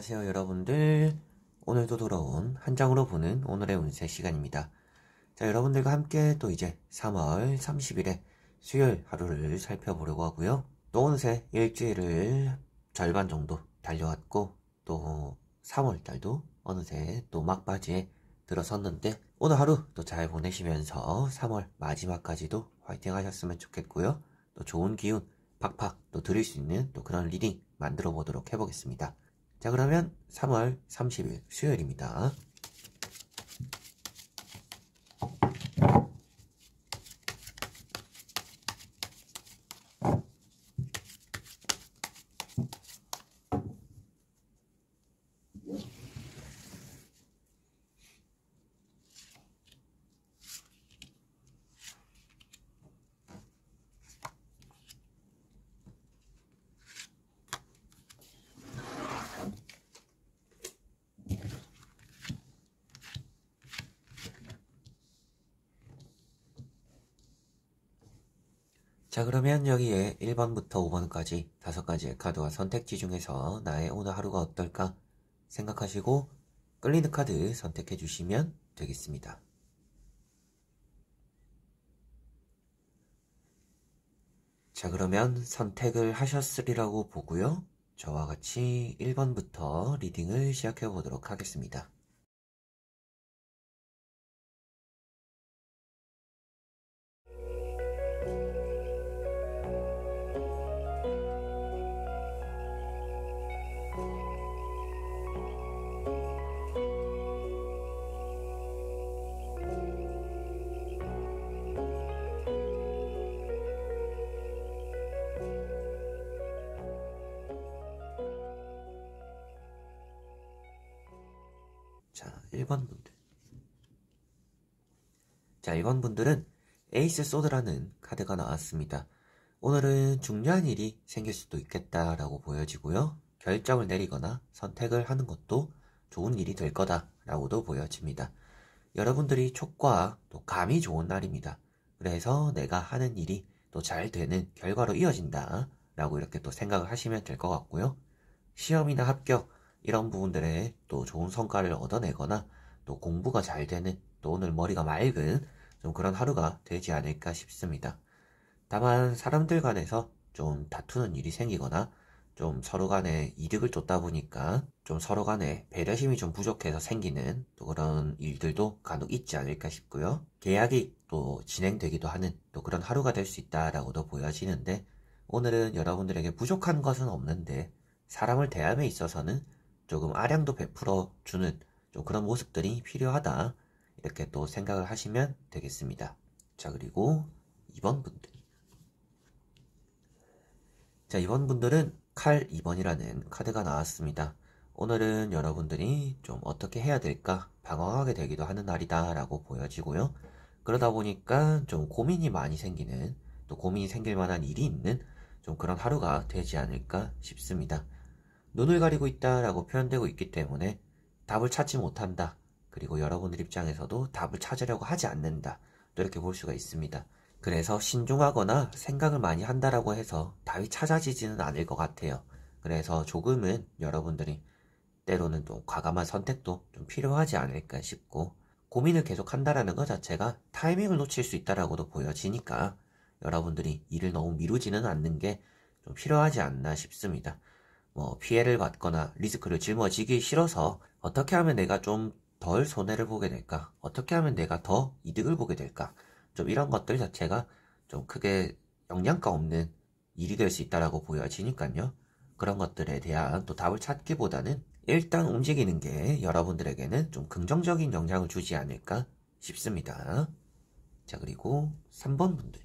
안녕하세요 여러분들. 오늘도 돌아온 한 장으로 보는 오늘의 운세 시간입니다. 자, 여러분들과 함께 또 이제 3월 30일에 수요일 하루를 살펴보려고 하고요. 또 어느새 일주일을 절반 정도 달려왔고 또 3월달도 어느새 또 막바지에 들어섰는데 오늘 하루 또 잘 보내시면서 3월 마지막까지도 화이팅 하셨으면 좋겠고요. 또 좋은 기운 팍팍 또 드릴 수 있는 또 그런 리딩 만들어 보도록 해보겠습니다. 자, 그러면 3월 30일 수요일입니다. 자, 그러면 여기에 1번부터 5번까지 5가지의 카드와 선택지 중에서 나의 오늘 하루가 어떨까 생각하시고 끌리는 카드 선택해 주시면 되겠습니다. 자, 그러면 선택을 하셨으리라고 보고요. 저와 같이 1번부터 리딩을 시작해 보도록 하겠습니다. 자, 1번 분들. 자, 1번 분들은 에이스 소드라는 카드가 나왔습니다. 오늘은 중요한 일이 생길 수도 있겠다라고 보여지고요. 결정을 내리거나 선택을 하는 것도 좋은 일이 될 거다라고도 보여집니다. 여러분들이 촉과 또 감이 좋은 날입니다. 그래서 내가 하는 일이 또 잘 되는 결과로 이어진다 라고 이렇게 또 생각을 하시면 될 것 같고요. 시험이나 합격 이런 부분들에 또 좋은 성과를 얻어내거나 또 공부가 잘 되는 또 오늘 머리가 맑은 좀 그런 하루가 되지 않을까 싶습니다. 다만 사람들 간에서 좀 다투는 일이 생기거나 좀 서로 간에 이득을 쫓다 보니까 좀 서로 간에 배려심이 좀 부족해서 생기는 또 그런 일들도 간혹 있지 않을까 싶고요. 계약이 또 진행되기도 하는 또 그런 하루가 될 수 있다라고도 보여지는데 오늘은 여러분들에게 부족한 것은 없는데 사람을 대함에 있어서는 조금 아량도 베풀어 주는 좀 그런 모습들이 필요하다 이렇게 또 생각을 하시면 되겠습니다. 자, 그리고 2번 분들. 자, 2번 분들은 칼 2번이라는 카드가 나왔습니다. 오늘은 여러분들이 좀 어떻게 해야 될까 방황하게 되기도 하는 날이다 라고 보여지고요. 그러다 보니까 좀 고민이 많이 생기는 또 고민이 생길 만한 일이 있는 좀 그런 하루가 되지 않을까 싶습니다. 눈을 가리고 있다라고 표현되고 있기 때문에 답을 찾지 못한다. 그리고 여러분들 입장에서도 답을 찾으려고 하지 않는다. 또 이렇게 볼 수가 있습니다. 그래서 신중하거나 생각을 많이 한다라고 해서 답이 찾아지지는 않을 것 같아요. 그래서 조금은 여러분들이 때로는 좀 과감한 선택도 좀 필요하지 않을까 싶고 고민을 계속 한다라는 것 자체가 타이밍을 놓칠 수 있다라고도 보여지니까 여러분들이 일을 너무 미루지는 않는 게 좀 필요하지 않나 싶습니다. 뭐 피해를 받거나 리스크를 짊어지기 싫어서 어떻게 하면 내가 좀 덜 손해를 보게 될까? 어떻게 하면 내가 더 이득을 보게 될까? 좀 이런 것들 자체가 좀 크게 영양가 없는 일이 될 수 있다라고 보여지니까요. 그런 것들에 대한 또 답을 찾기보다는 일단 움직이는 게 여러분들에게는 좀 긍정적인 영향을 주지 않을까 싶습니다. 자, 그리고 3번 분들.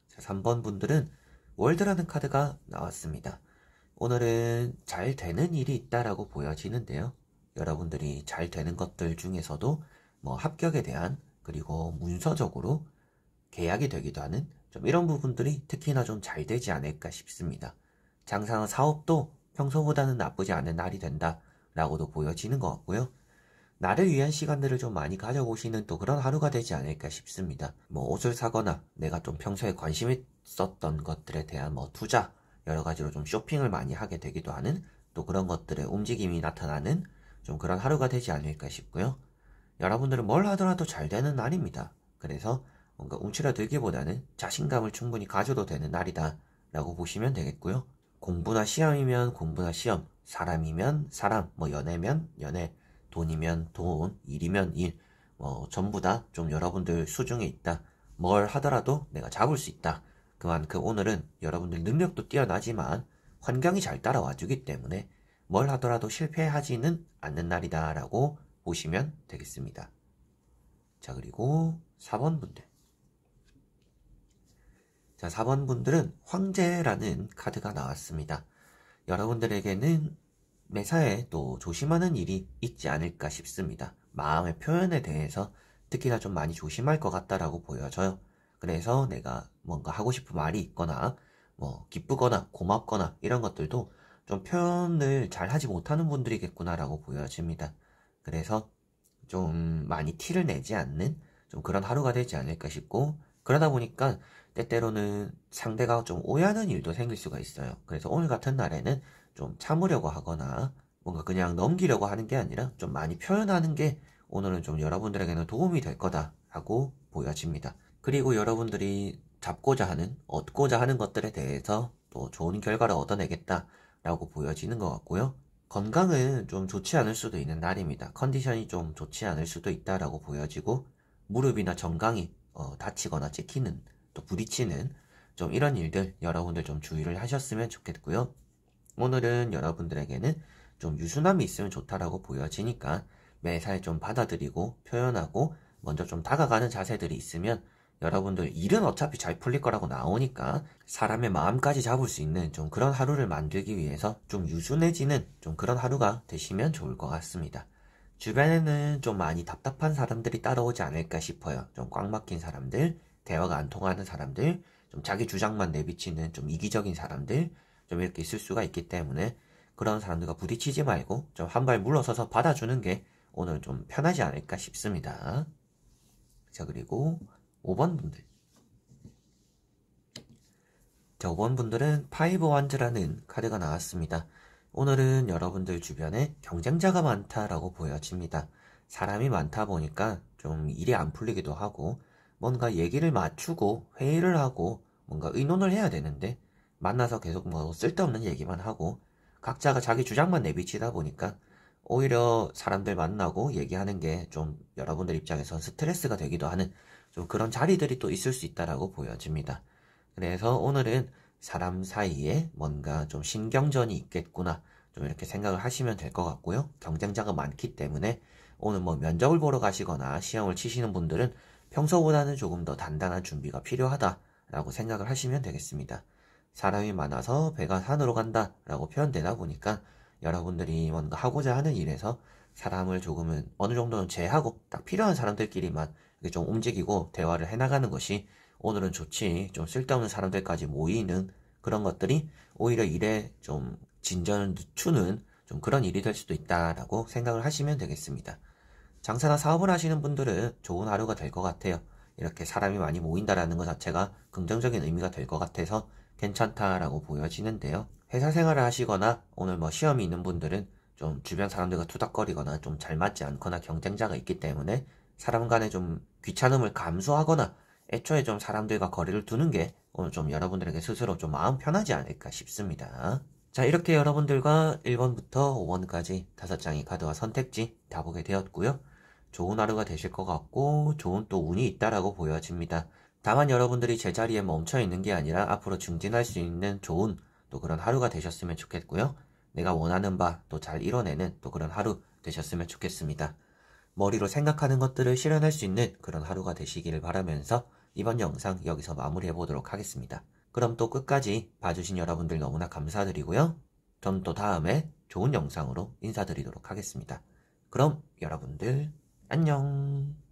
자, 3번 분들은 월드라는 카드가 나왔습니다. 오늘은 잘 되는 일이 있다라고 보여지는데요. 여러분들이 잘 되는 것들 중에서도 뭐 합격에 대한 그리고 문서적으로 계약이 되기도 하는 좀 이런 부분들이 특히나 좀 잘 되지 않을까 싶습니다. 장사나 사업도 평소보다는 나쁘지 않은 날이 된다라고도 보여지는 것 같고요. 나를 위한 시간들을 좀 많이 가져보시는 또 그런 하루가 되지 않을까 싶습니다. 뭐 옷을 사거나 내가 좀 평소에 관심 있었던 것들에 대한 뭐 투자 여러 가지로 좀 쇼핑을 많이 하게 되기도 하는 또 그런 것들의 움직임이 나타나는 좀 그런 하루가 되지 않을까 싶고요. 여러분들은 뭘 하더라도 잘 되는 날입니다. 그래서 뭔가 움츠러들기보다는 자신감을 충분히 가져도 되는 날이다 라고 보시면 되겠고요. 공부나 시험이면 공부나 시험, 사람이면 사람, 뭐 연애면 연애, 돈이면 돈, 일이면 일, 뭐 전부 다 좀 여러분들 수중에 있다. 뭘 하더라도 내가 잡을 수 있다. 그만큼 오늘은 여러분들 능력도 뛰어나지만 환경이 잘 따라와 주기 때문에 뭘 하더라도 실패하지는 않는 날이다 라고 보시면 되겠습니다. 자, 그리고 4번 분들. 자, 4번 분들은 황제라는 카드가 나왔습니다. 여러분들에게는 매사에 또 조심하는 일이 있지 않을까 싶습니다. 마음의 표현에 대해서 특히나 좀 많이 조심할 것 같다라고 보여져요. 그래서 내가 뭔가 하고 싶은 말이 있거나 뭐 기쁘거나 고맙거나 이런 것들도 좀 표현을 잘 하지 못하는 분들이겠구나라고 보여집니다. 그래서 좀 많이 티를 내지 않는 좀 그런 하루가 되지 않을까 싶고, 그러다 보니까 때때로는 상대가 좀 오해하는 일도 생길 수가 있어요. 그래서 오늘 같은 날에는 좀 참으려고 하거나 뭔가 그냥 넘기려고 하는 게 아니라 좀 많이 표현하는 게 오늘은 좀 여러분들에게는 도움이 될 거다라고 보여집니다. 그리고 여러분들이 잡고자 하는, 얻고자 하는 것들에 대해서 또 좋은 결과를 얻어내겠다라고 보여지는 것 같고요. 건강은 좀 좋지 않을 수도 있는 날입니다. 컨디션이 좀 좋지 않을 수도 있다라고 보여지고, 무릎이나 정강이 다치거나 찍히는, 또 부딪히는 좀 이런 일들 여러분들 좀 주의를 하셨으면 좋겠고요. 오늘은 여러분들에게는 좀 유순함이 있으면 좋다라고 보여지니까 매사에 좀 받아들이고 표현하고 먼저 좀 다가가는 자세들이 있으면 여러분들 일은 어차피 잘 풀릴 거라고 나오니까 사람의 마음까지 잡을 수 있는 좀 그런 하루를 만들기 위해서 좀 유순해지는 좀 그런 하루가 되시면 좋을 것 같습니다. 주변에는 좀 많이 답답한 사람들이 따라오지 않을까 싶어요. 좀 꽉 막힌 사람들, 대화가 안 통하는 사람들, 좀 자기 주장만 내비치는 좀 이기적인 사람들, 좀 이렇게 있을 수가 있기 때문에 그런 사람들과 부딪히지 말고 좀 한 발 물러서서 받아주는 게 오늘 좀 편하지 않을까 싶습니다. 자, 그리고 5번 분들. 자, 5번 분들은 파이브 완즈라는 카드가 나왔습니다. 오늘은 여러분들 주변에 경쟁자가 많다라고 보여집니다. 사람이 많다 보니까 좀 일이 안 풀리기도 하고, 뭔가 얘기를 맞추고 회의를 하고 뭔가 의논을 해야 되는데 만나서 계속 뭐 쓸데없는 얘기만 하고 각자가 자기 주장만 내비치다 보니까 오히려 사람들 만나고 얘기하는 게 좀 여러분들 입장에선 스트레스가 되기도 하는 좀 그런 자리들이 또 있을 수 있다라고 보여집니다. 그래서 오늘은 사람 사이에 뭔가 좀 신경전이 있겠구나 좀 이렇게 생각을 하시면 될 것 같고요. 경쟁자가 많기 때문에 오늘 뭐 면접을 보러 가시거나 시험을 치시는 분들은 평소보다는 조금 더 단단한 준비가 필요하다라고 생각을 하시면 되겠습니다. 사람이 많아서 배가 산으로 간다라고 표현되다 보니까 여러분들이 뭔가 하고자 하는 일에서 사람을 조금은 어느 정도는 제하고 딱 필요한 사람들끼리만 이렇게 좀 움직이고 대화를 해나가는 것이 오늘은 좋지, 좀 쓸데없는 사람들까지 모이는 그런 것들이 오히려 일에 좀 진전을 늦추는 좀 그런 일이 될 수도 있다라고 생각을 하시면 되겠습니다. 장사나 사업을 하시는 분들은 좋은 하루가 될 것 같아요. 이렇게 사람이 많이 모인다라는 것 자체가 긍정적인 의미가 될 것 같아서 괜찮다라고 보여지는데요. 회사 생활을 하시거나 오늘 뭐 시험이 있는 분들은 좀 주변 사람들과 투닥거리거나 좀 잘 맞지 않거나 경쟁자가 있기 때문에 사람 간의 좀 귀찮음을 감수하거나 애초에 좀 사람들과 거리를 두는 게 오늘 좀 여러분들에게 스스로 좀 마음 편하지 않을까 싶습니다. 자, 이렇게 여러분들과 1번부터 5번까지 5장의 카드와 선택지 다 보게 되었고요. 좋은 하루가 되실 것 같고 좋은 또 운이 있다라고 보여집니다. 다만 여러분들이 제자리에 멈춰 있는 게 아니라 앞으로 증진할 수 있는 좋은 또 그런 하루가 되셨으면 좋겠고요. 내가 원하는 바 또 잘 이뤄내는 또 그런 하루 되셨으면 좋겠습니다. 머리로 생각하는 것들을 실현할 수 있는 그런 하루가 되시기를 바라면서 이번 영상 여기서 마무리해 보도록 하겠습니다. 그럼 또 끝까지 봐주신 여러분들 너무나 감사드리고요. 전 또 다음에 좋은 영상으로 인사드리도록 하겠습니다. 그럼 여러분들 안녕.